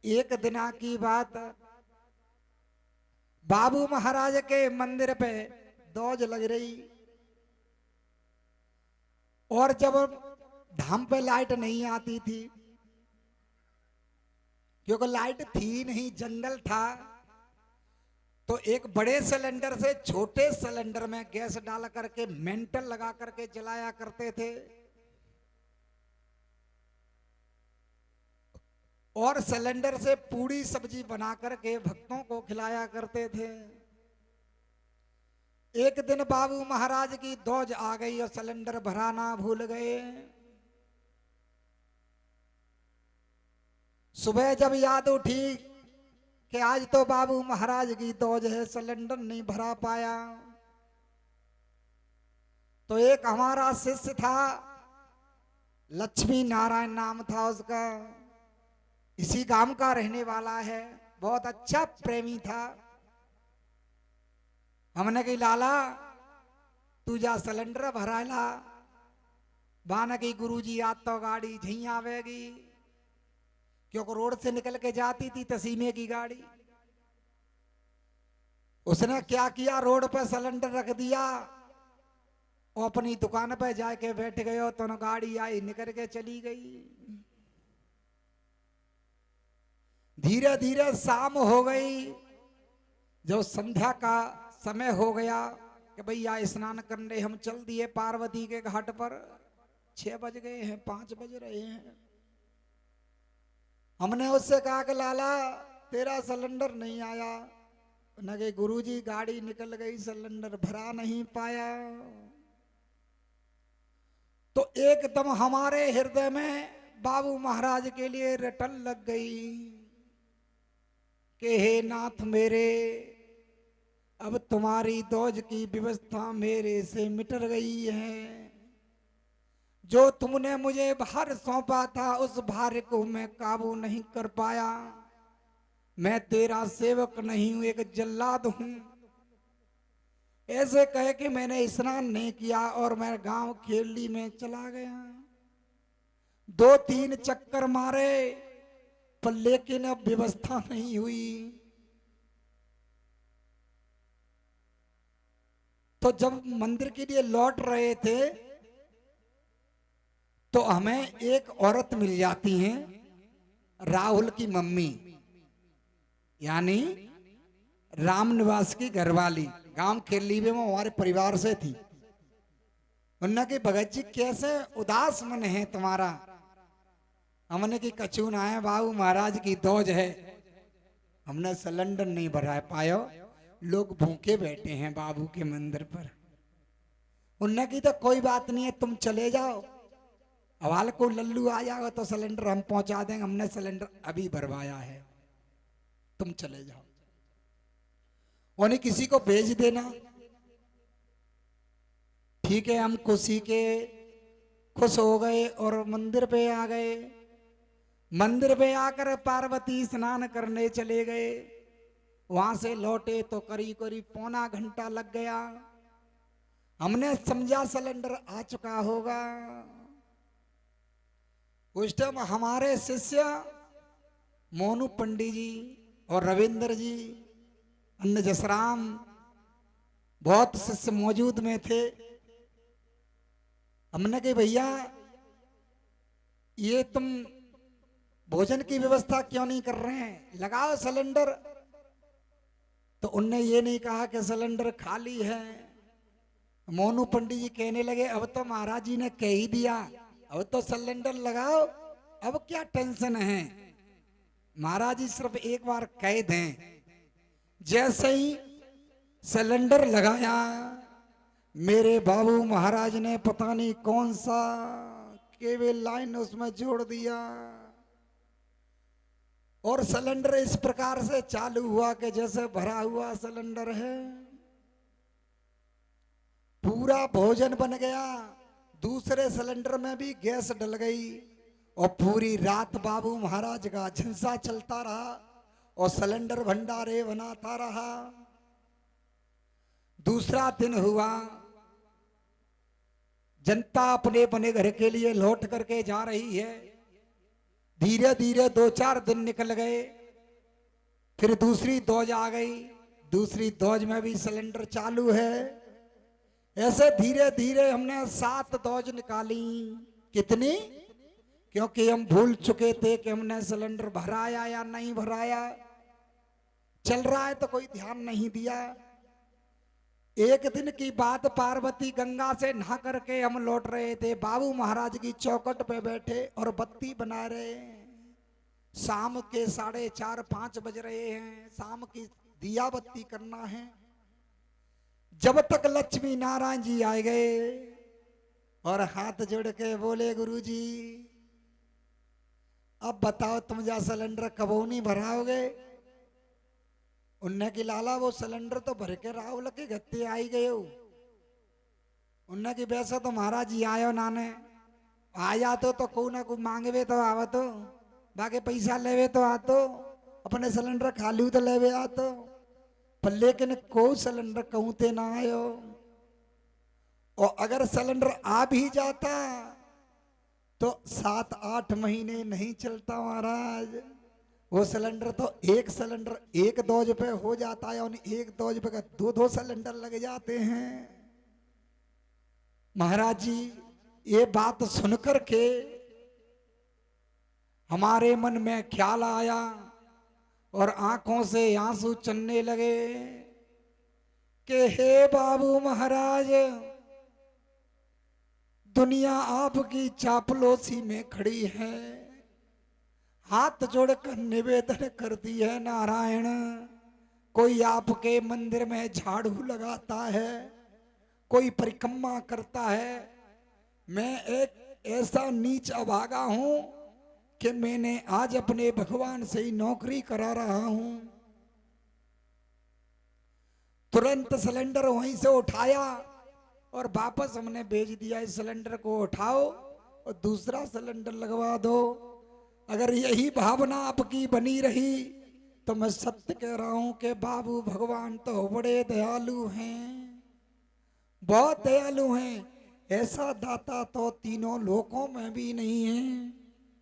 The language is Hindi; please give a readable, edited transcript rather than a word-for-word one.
एक दिना की बात, बाबू महाराज के मंदिर पे दौज लग रही, और जब धाम पे लाइट नहीं आती थी, क्योंकि लाइट थी नहीं, जंगल था, तो एक बड़े सिलेंडर से छोटे सिलेंडर में गैस डाल करके मेंटल लगा करके जलाया करते थे, और सिलेंडर से पूड़ी सब्जी बना करके भक्तों को खिलाया करते थे। एक दिन बाबू महाराज की दौज आ गई और सिलेंडर भराना भूल गए। सुबह जब याद उठी कि आज तो बाबू महाराज की दौज है, सिलेंडर नहीं भरा पाया, तो एक हमारा शिष्य था, लक्ष्मी नारायण नाम था उसका, इसी गांव का रहने वाला है, बहुत अच्छा प्रेमी था। हमने कही लाला तू जा सिलेंडर भरा ला, बाना की गुरुजी आज तो गाड़ी झी आवेगी, क्योंकि रोड से निकल के जाती थी तसीमे की गाड़ी। उसने क्या किया, रोड पे सिलेंडर रख दिया और अपनी दुकान पे जाके बैठ गए, तो न गाड़ी आई निकल के चली गई। धीरे धीरे शाम हो गई, जब संध्या का समय हो गया कि भैया स्नान करने हम चल दिए पार्वती के घाट पर। 6 बज गए हैं, 5 बज रहे हैं। हमने उससे कहा कि लाला तेरा सिलेंडर नहीं आया, न कि गुरुजी गाड़ी निकल गई, सिलेंडर भरा नहीं पाया। तो एकदम हमारे हृदय में बाबू महाराज के लिए रटन लग गई कि हे नाथ मेरे, अब तुम्हारी दौज की व्यवस्था मेरे से मिट गई है। जो तुमने मुझे भार सौंपा था उस भार को मैं काबू नहीं कर पाया। मैं तेरा सेवक नहीं हूं, एक जल्लाद हूं। ऐसे कहे कि मैंने स्नान नहीं किया और मैं गांव खेली में चला गया। 2-3 चक्कर मारे पर लेकिन अब व्यवस्था नहीं हुई। तो जब मंदिर के लिए लौट रहे थे तो हमें एक औरत मिल जाती है, राहुल की मम्मी, यानी राम निवास की घरवाली, गांव खेली में वो हमारे परिवार से थी। उन्होंने कि भगत जी कैसे उदास मन है तुम्हारा। हमने की कचून आए, बाबू महाराज की दौज है, हमने सिलेंडर नहीं भरा पायो, लोग भूखे बैठे हैं बाबू के मंदिर पर। उन्होंने की तो कोई बात नहीं है, तुम चले जाओ, हवाल को लल्लू आ जाओ तो सिलेंडर हम पहुंचा देंगे, हमने सिलेंडर अभी भरवाया है, तुम चले जाओ, उन्हें किसी को भेज देना। ठीक है, हम खुश हो गए और मंदिर पे आ गए। मंदिर पे आकर पार्वती स्नान करने चले गए। वहां से लौटे तो करीब करीब पौना घंटा लग गया। हमने समझा सिलेंडर आ चुका होगा। उस टाइम हमारे शिष्य मोनू पंडित जी और रविंद्र जी, अन्य जसराम, बहुत शिष्य मौजूद में थे। हमने कहा भैया ये तुम भोजन की व्यवस्था क्यों नहीं कर रहे हैं, लगाओ सिलेंडर। तो उनने ये नहीं कहा कि सिलेंडर खाली है। मोनू पंडित जी कहने लगे अब तो महाराज जी ने कह ही दिया, अब तो सिलेंडर लगाओ, अब क्या टेंशन है। महाराज जी सिर्फ एक बार कह दें। जैसे ही सिलेंडर लगाया, मेरे बाबू महाराज ने पता नहीं कौन सा केबल लाइन उसमें जोड़ दिया और सिलेंडर इस प्रकार से चालू हुआ कि जैसे भरा हुआ सिलेंडर है। पूरा भोजन बन गया, दूसरे सिलेंडर में भी गैस डल गई और पूरी रात बाबू महाराज का झंसा चलता रहा और सिलेंडर भंडारे बनाता रहा। दूसरा दिन हुआ, जनता अपने अपने घर के लिए लौट करके जा रही है। धीरे धीरे 2-4 दिन निकल गए, फिर दूसरी डोज आ गई, दूसरी डोज में भी सिलेंडर चालू है। ऐसे धीरे धीरे हमने 7 डोज निकाली। कितनी? क्योंकि हम भूल चुके थे कि हमने सिलेंडर भराया या नहीं भराया। चल रहा है तो कोई ध्यान नहीं दिया। एक दिन की बात, पार्वती गंगा से नहा करके हम लौट रहे थे, बाबू महाराज की चौखट पे बैठे और बत्ती बना रहे हैं। शाम के 4:30-5 बज रहे हैं, शाम की दिया बत्ती करना है। जब तक लक्ष्मी नारायण जी आ गए और हाथ जोड़ के बोले, गुरुजी अब बताओ तुम जा सिलेंडर कबो नहीं भराओगे? उनने की लाला वो सिलेंडर तो भर के राहुल के गत्ते आई गए हो। उनने की वैसा तो महाराज जी आयो नाने आया तो को ना को मांगवे तो आवा तो, बाकी पैसा लेवे तो आ तो, अपने सिलेंडर खाली तो लेवे आ तो, पर लेकिन को सिलेंडर कहूं ते ना आयो। और अगर सिलेंडर आ भी जाता तो 7-8 महीने नहीं चलता महाराज। वो सिलेंडर तो एक सिलेंडर एक डोज पे हो जाता है और एक डोज पे 2-2 सिलेंडर लग जाते हैं। महाराज जी ये बात सुनकर के हमारे मन में ख्याल आया और आंखों से आंसू चलने लगे कि हे बाबू महाराज, दुनिया आपकी चापलूसी में खड़ी है, हाथ जोड़कर निवेदन करती है नारायण। कोई आपके मंदिर में झाड़ू लगाता है, कोई परिक्रमा करता है, मैं एक ऐसा नीच अभागा हूं कि मैंने आज अपने भगवान से ही नौकरी करा रहा हूं। तुरंत सिलेंडर वहीं से उठाया और वापस हमने भेज दिया, इस सिलेंडर को उठाओ और दूसरा सिलेंडर लगवा दो। अगर यही भावना आपकी बनी रही तो मैं सत्य कह रहा हूं कि बाबू भगवान तो बड़े दयालु हैं, बहुत दयालु हैं। ऐसा दाता तो तीनों लोकों में भी नहीं है।